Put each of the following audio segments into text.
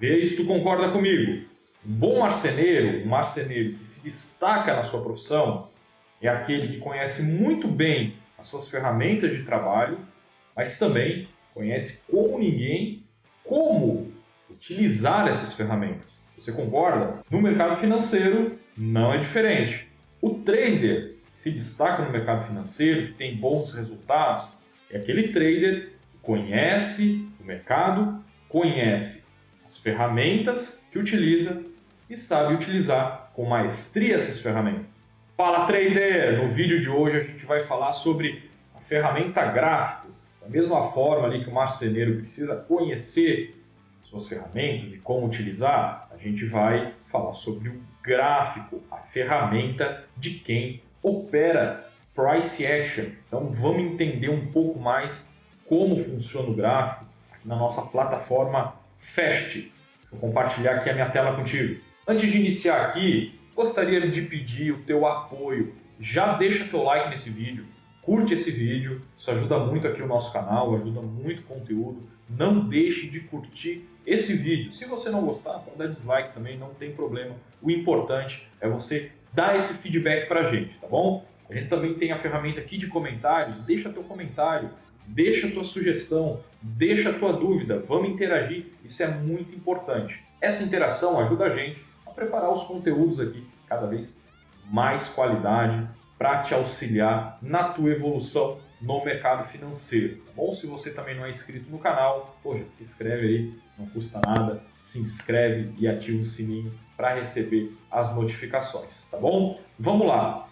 Vê se tu concorda comigo. Um bom marceneiro, um marceneiro que se destaca na sua profissão, é aquele que conhece muito bem as suas ferramentas de trabalho, mas também conhece como ninguém como utilizar essas ferramentas. Você concorda? No mercado financeiro não é diferente. O trader que se destaca no mercado financeiro, que tem bons resultados, é aquele trader que conhece o mercado, conhece as ferramentas que utiliza e sabe utilizar com maestria essas ferramentas. Fala, trader! No vídeo de hoje a gente vai falar sobre a ferramenta gráfico. Da mesma forma ali que o marceneiro precisa conhecer suas ferramentas e como utilizar, a gente vai falar sobre o gráfico, a ferramenta de quem opera Price Action. Então vamos entender um pouco mais como funciona o gráfico aqui na nossa plataforma Fast. Vou compartilhar aqui a minha tela contigo. Antes de iniciar aqui, gostaria de pedir o teu apoio. Já deixa teu like nesse vídeo, curte esse vídeo, isso ajuda muito aqui o nosso canal, ajuda muito o conteúdo. Não deixe de curtir esse vídeo. Se você não gostar, pode dar dislike também, não tem problema. O importante é você dar esse feedback pra gente, tá bom? A gente também tem a ferramenta aqui de comentários, deixa teu comentário, deixa tua sugestão, deixa tua dúvida, vamos interagir, isso é muito importante. Essa interação ajuda a gente a preparar os conteúdos aqui cada vez mais qualidade para te auxiliar na tua evolução no mercado financeiro, tá bom? Se você também não é inscrito no canal, poxa, se inscreve aí, não custa nada, se inscreve e ativa o sininho para receber as notificações, tá bom? Vamos lá.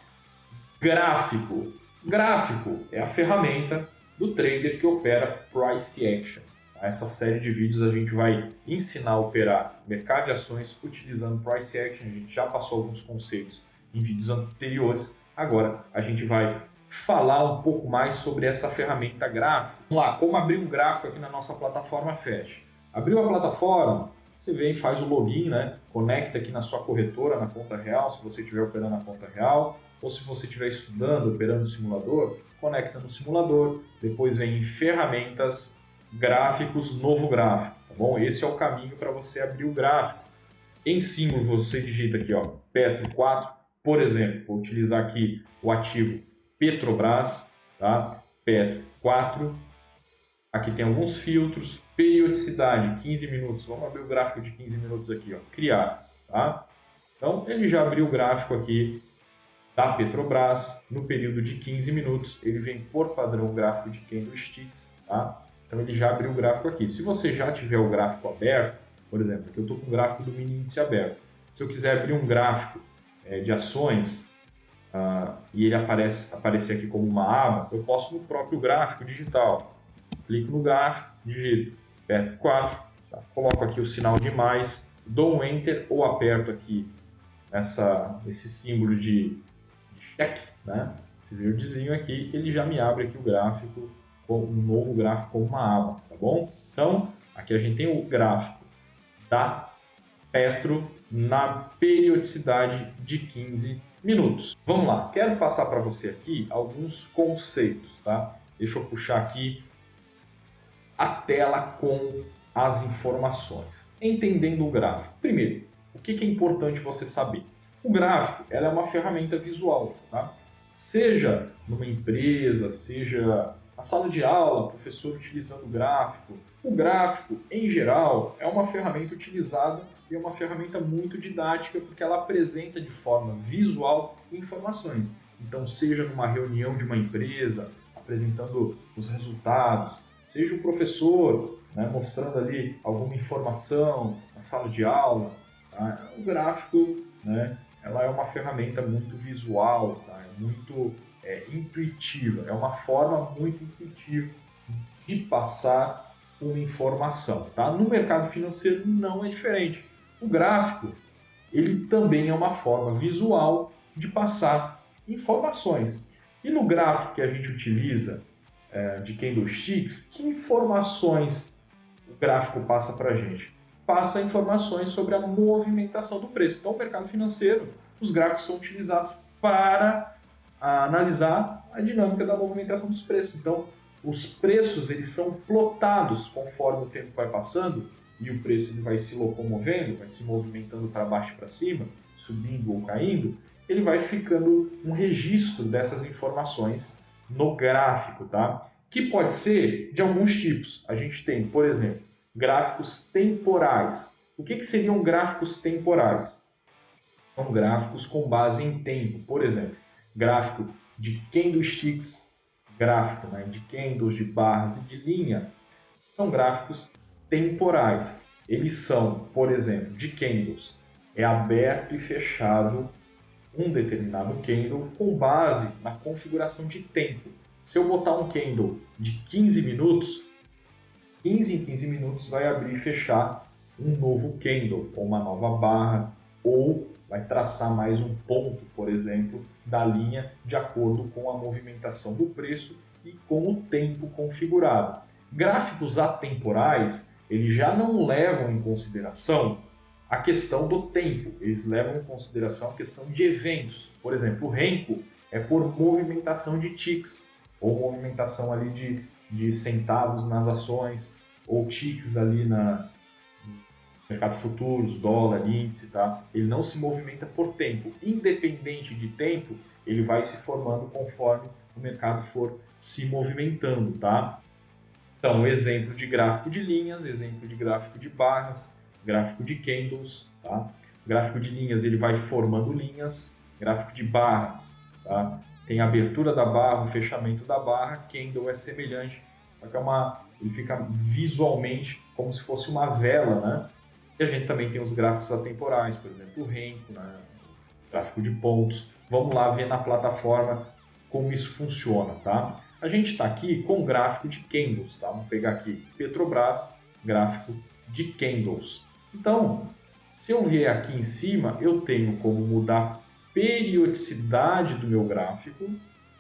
Gráfico. Gráfico é a ferramenta do trader que opera Price Action. Essa série de vídeos a gente vai ensinar a operar mercado de ações utilizando Price Action. A gente já passou alguns conceitos em vídeos anteriores. Agora a gente vai falar um pouco mais sobre essa ferramenta gráfica. Vamos lá, como abrir um gráfico aqui na nossa plataforma Fast. Abriu a plataforma, você vem, faz o login, né? Conecta aqui na sua corretora, na conta real, se você estiver operando na conta real, ou se você estiver estudando, operando no simulador, conecta no simulador, depois vem em ferramentas, gráficos, novo gráfico, tá bom? Esse é o caminho para você abrir o gráfico. Em símbolo você digita aqui, ó, Petro 4, por exemplo, vou utilizar aqui o ativo Petrobras, tá? Petro 4, aqui tem alguns filtros, periodicidade 15 minutos, vamos abrir o gráfico de 15 minutos aqui, ó, criar, tá? Então ele já abriu o gráfico aqui da Petrobras no período de 15 minutos, ele vem por padrão gráfico de candlesticks, tá? Então ele já abriu o gráfico aqui. Se você já tiver o gráfico aberto, por exemplo, aqui eu estou com o gráfico do mini índice aberto. Se eu quiser abrir um gráfico de ações e ele aparecer aqui como uma aba, eu posso no próprio gráfico digital. Clico no gráfico, digito Petro 4, tá? Coloco aqui o sinal de mais, dou um Enter ou aperto aqui esse símbolo de check, né? Esse verdezinho aqui, ele já me abre aqui o gráfico, um novo gráfico com uma aba, tá bom? Então, aqui a gente tem o gráfico da Petro na periodicidade de 15 minutos. Vamos lá, quero passar para você aqui alguns conceitos, tá? Deixa eu puxar aqui a tela com as informações. Entendendo o gráfico. Primeiro, o que é importante você saber? O gráfico, ela é uma ferramenta visual, tá? Seja numa empresa, seja na sala de aula, professor utilizando o gráfico, em geral, é uma ferramenta utilizada e é uma ferramenta muito didática porque ela apresenta de forma visual informações. Então, seja numa reunião de uma empresa, apresentando os resultados, seja o professor, né, mostrando ali alguma informação na sala de aula, tá? O gráfico, né, ela é uma ferramenta muito visual, tá? É muito intuitiva, é uma forma muito intuitiva de passar uma informação, tá? No mercado financeiro não é diferente. O gráfico, ele também é uma forma visual de passar informações. E no gráfico que a gente utiliza de candlesticks, que informações o gráfico passa para a gente? Passa informações sobre a movimentação do preço. Então, o mercado financeiro, os gráficos são utilizados para analisar a dinâmica da movimentação dos preços. Então, os preços eles são plotados conforme o tempo vai passando e o preço ele vai se locomovendo, vai se movimentando para baixo e para cima, subindo ou caindo, ele vai ficando um registro dessas informações no gráfico, tá? Que pode ser de alguns tipos. A gente tem, por exemplo, gráficos temporais. O que seriam gráficos temporais? São gráficos com base em tempo. Por exemplo, gráfico de candlesticks, gráfico, né, de candles, de barras e de linha, são gráficos temporais. Eles são, por exemplo, de candles, é aberto e fechado um determinado candle com base na configuração de tempo. Se eu botar um candle de 15 minutos, 15 em 15 minutos vai abrir e fechar um novo candle, ou uma nova barra, ou vai traçar mais um ponto, por exemplo, da linha de acordo com a movimentação do preço e com o tempo configurado. Gráficos atemporais, eles já não levam em consideração a questão do tempo, eles levam em consideração a questão de eventos. Por exemplo, o Renko é por movimentação de ticks, ou movimentação ali de centavos nas ações, ou ticks ali no mercado futuros, dólar, índice, tá? Ele não se movimenta por tempo. Independente de tempo, ele vai se formando conforme o mercado for se movimentando, tá? Então, exemplo de gráfico de linhas, exemplo de gráfico de barras, gráfico de candles, tá? Gráfico de linhas, ele vai formando linhas, gráfico de barras, tá? Tem a abertura da barra, o fechamento da barra, candle é semelhante, só que ele fica visualmente como se fosse uma vela, né? E a gente também tem os gráficos atemporais, por exemplo, o Renko, né? O gráfico de pontos. Vamos lá ver na plataforma como isso funciona, tá? A gente está aqui com o gráfico de candles, tá? Vamos pegar aqui Petrobras, gráfico de candles. Então, se eu vier aqui em cima, eu tenho como mudar a periodicidade do meu gráfico,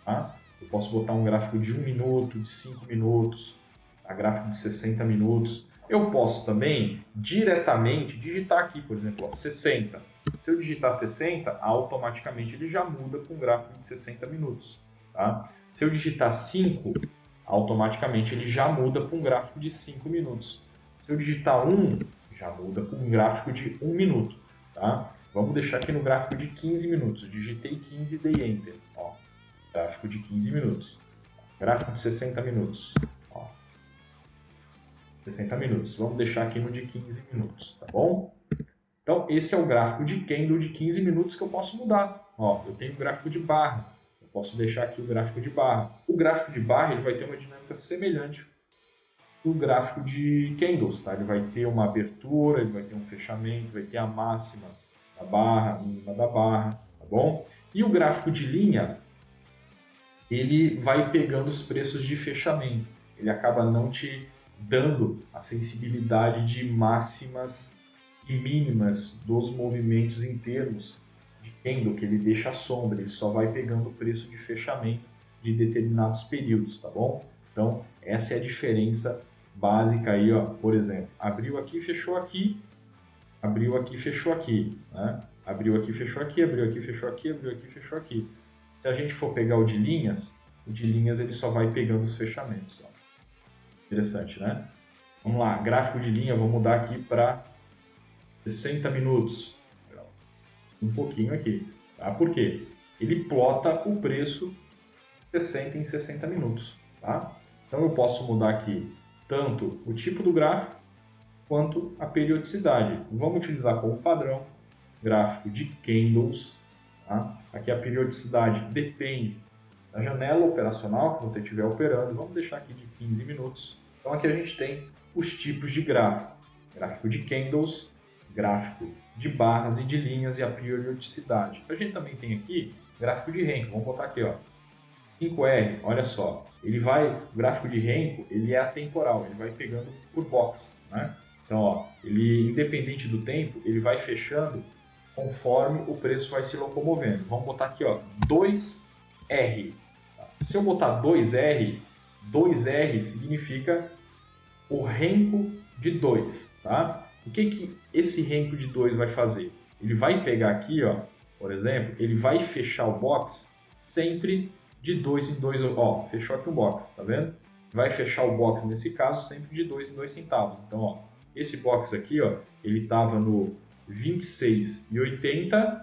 tá? Eu posso botar um gráfico de 1 minuto, de 5 minutos, a gráfico de 60 minutos. Eu posso também, diretamente, digitar aqui, por exemplo, ó, 60. Se eu digitar 60, automaticamente ele já muda para um gráfico de 60 minutos. Tá? Se eu digitar 5, automaticamente ele já muda para um gráfico de 5 minutos. Se eu digitar 1, já muda para um gráfico de 1 minuto. Tá? Vamos deixar aqui no gráfico de 15 minutos. Eu digitei 15 e dei Enter. Ó, gráfico de 15 minutos. Gráfico de 60 minutos. 60 minutos. Vamos deixar aqui no de 15 minutos, tá bom? Então, esse é o gráfico de candle de 15 minutos que eu posso mudar. Ó, eu tenho o gráfico de barra. Eu posso deixar aqui o gráfico de barra. O gráfico de barra ele vai ter uma dinâmica semelhante do gráfico de candles, tá? Ele vai ter uma abertura, ele vai ter um fechamento, vai ter a máxima da barra, a mínima da barra, tá bom? E o gráfico de linha, ele vai pegando os preços de fechamento. Ele acaba não te dando a sensibilidade de máximas e mínimas dos movimentos em termos de candle, que ele deixa a sombra, ele só vai pegando o preço de fechamento de determinados períodos, tá bom? Então, essa é a diferença básica aí, ó. Por exemplo, abriu aqui, fechou aqui, abriu aqui, fechou aqui, né? Abriu aqui, fechou aqui, abriu aqui, fechou aqui, abriu aqui, fechou aqui. Se a gente for pegar o de linhas ele só vai pegando os fechamentos, ó. Interessante, né? Vamos lá, gráfico de linha, vou mudar aqui para 60 minutos. Um pouquinho aqui, tá? Por quê? Ele plota o preço 60 em 60 minutos, tá? Então eu posso mudar aqui tanto o tipo do gráfico quanto a periodicidade. Vamos utilizar como padrão gráfico de candles, tá? Aqui a periodicidade depende da janela operacional que você estiver operando. Vamos deixar aqui de 15 minutos. Então aqui a gente tem os tipos de gráfico. Gráfico de candles, gráfico de barras e de linhas e a periodicidade. A gente também tem aqui gráfico de Renko. Vamos botar aqui, ó, 5R, olha só. O gráfico de Renko, ele é atemporal, ele vai pegando por box, né? Então, ó, ele, independente do tempo, ele vai fechando conforme o preço vai se locomovendo. Vamos botar aqui, ó, 2R. Se eu botar 2R, 2R significa o Renko de 2, tá? O que esse Renko de 2 vai fazer? Ele vai pegar aqui, ó, por exemplo, ele vai fechar o box sempre de 2 em 2, ó, fechou aqui o box, tá vendo? Vai fechar o box nesse caso sempre de 2 em 2 centavos. Então, ó, Esse box aqui, ó, ele estava no 26,80,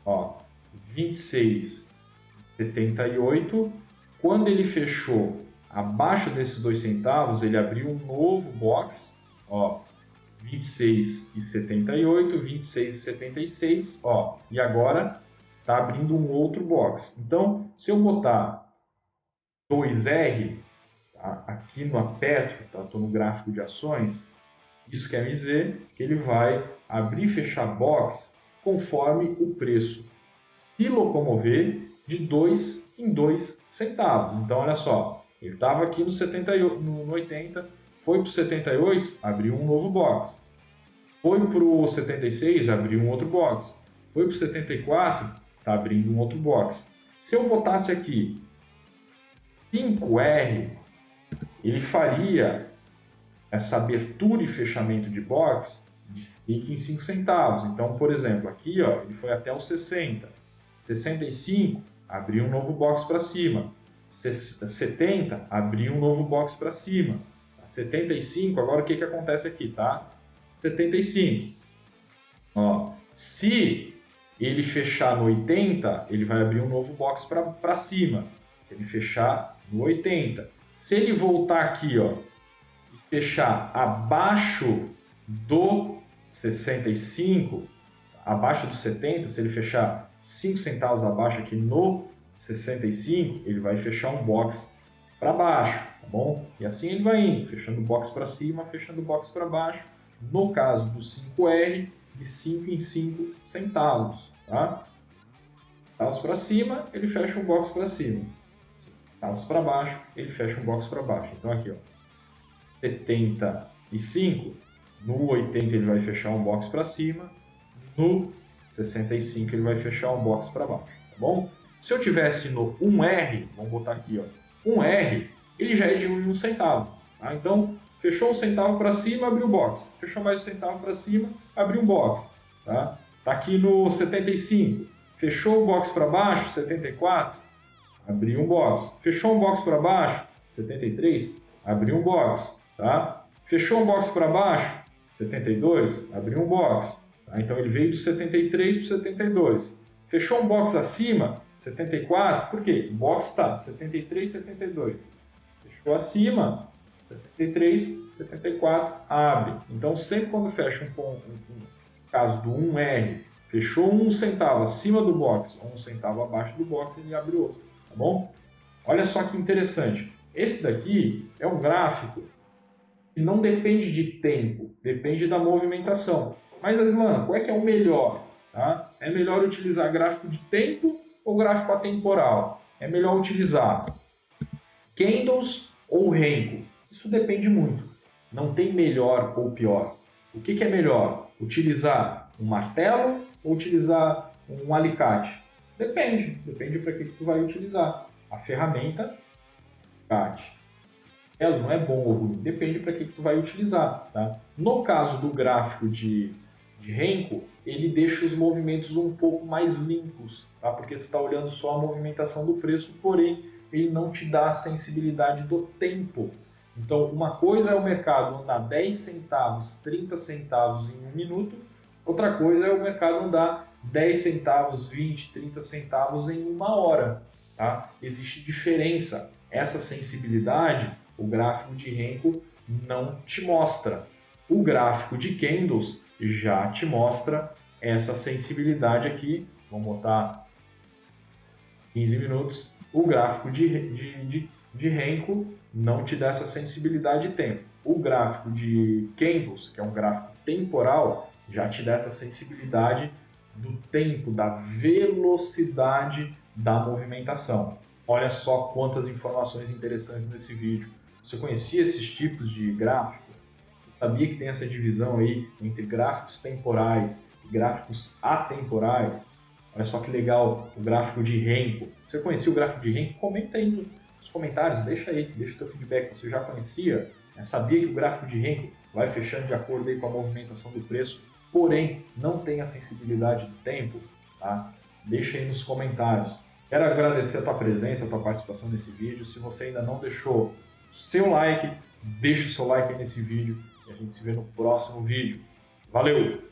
ó, 26,78. Quando ele fechou abaixo desses 2 centavos, ele abriu um novo box, ó, 26,78, 26,76, ó, e agora está abrindo um outro box. Então, se eu botar 2R, tá, aqui no aperto, tá, estou no gráfico de ações, isso quer dizer que ele vai abrir e fechar box conforme o preço se locomover de 2 em 2 centavos. Então, olha só, ele estava aqui no 78, no 80, foi para o 78, abriu um novo box. Foi para o 76, abriu um outro box. Foi para o 74, está abrindo um outro box. Se eu botasse aqui 5R, ele faria essa abertura e fechamento de box de 5 em 5 centavos. Então, por exemplo, aqui ó, ele foi até o 60. 65, abriu um novo box para cima. 70, abriu um novo box para cima. 75, agora o que acontece aqui, tá? 75. Ó, se ele fechar no 80, ele vai abrir um novo box para cima. Se ele fechar no 80. Se ele voltar aqui, ó, e fechar abaixo do 65, abaixo do 70, se ele fechar 5 centavos abaixo aqui no 65, ele vai fechar um box para baixo, tá bom? E assim ele vai indo, fechando o box para cima, fechando o box para baixo. No caso do 5R, de 5 em 5 centavos, tá? Centavos para cima, ele fecha um box para cima. Centavos para baixo, ele fecha um box para baixo. Então aqui, ó, 75, no 80 ele vai fechar um box para cima, no 65 ele vai fechar um box para baixo, tá bom? Se eu tivesse no 1R, vamos botar aqui, ó, 1R, ele já é de 1 centavo, tá? Então, fechou um centavo para cima, abriu o box. Fechou mais um centavo para cima, abriu um box, tá? Tá aqui no 75. Fechou o box para baixo, 74, abriu um box. Fechou um box para baixo, 73, abriu um box, tá? Fechou um box para baixo, 72, abriu um box. Tá? Então ele veio do 73 para o 72. Fechou um box acima, 74, por quê? O box está 73, 72. Fechou acima, 73, 74, abre. Então sempre quando fecha no caso do 1R, fechou 1 centavo acima do box, ou 1 centavo abaixo do box, ele abre outro, tá bom? Olha só que interessante. Esse daqui é um gráfico que não depende de tempo, depende da movimentação. Mas, Aslan, qual é que é o melhor? Tá? É melhor utilizar gráfico de tempo ou gráfico atemporal? É melhor utilizar candles ou Renko? Isso depende muito. Não tem melhor ou pior. O que é melhor? Utilizar um martelo ou utilizar um alicate? Depende para que tu vai utilizar. A ferramenta, alicate. Ela não é bom ou ruim, depende para que tu vai utilizar. Tá? No caso do gráfico de Renko, ele deixa os movimentos um pouco mais limpos, tá? Porque tu está olhando só a movimentação do preço, porém ele não te dá a sensibilidade do tempo. Então, uma coisa é o mercado andar 10 centavos, 30 centavos em 1 minuto, outra coisa é o mercado andar 10 centavos, 20, 30 centavos em 1 hora. Tá? Existe diferença. Essa sensibilidade, o gráfico de Renko não te mostra. O gráfico de candles já te mostra essa sensibilidade aqui. Vamos botar 15 minutos. O gráfico de Renko não te dá essa sensibilidade de tempo. O gráfico de candles, que é um gráfico temporal, já te dá essa sensibilidade do tempo, da velocidade da movimentação. Olha só quantas informações interessantes nesse vídeo. Você conhecia esses tipos de gráfico? Você sabia que tem essa divisão aí entre gráficos temporais e gráficos atemporais? Olha só que legal o gráfico de Renko. Você conhecia o gráfico de Renko? Comenta aí nos comentários, deixa o teu feedback. Você já conhecia? Sabia que o gráfico de Renko vai fechando de acordo aí com a movimentação do preço, porém não tem a sensibilidade do tempo? Tá? Deixa aí nos comentários. Quero agradecer a tua presença, a tua participação nesse vídeo. Se você ainda não deixou seu like, deixa o seu like aí nesse vídeo. E a gente se vê no próximo vídeo. Valeu!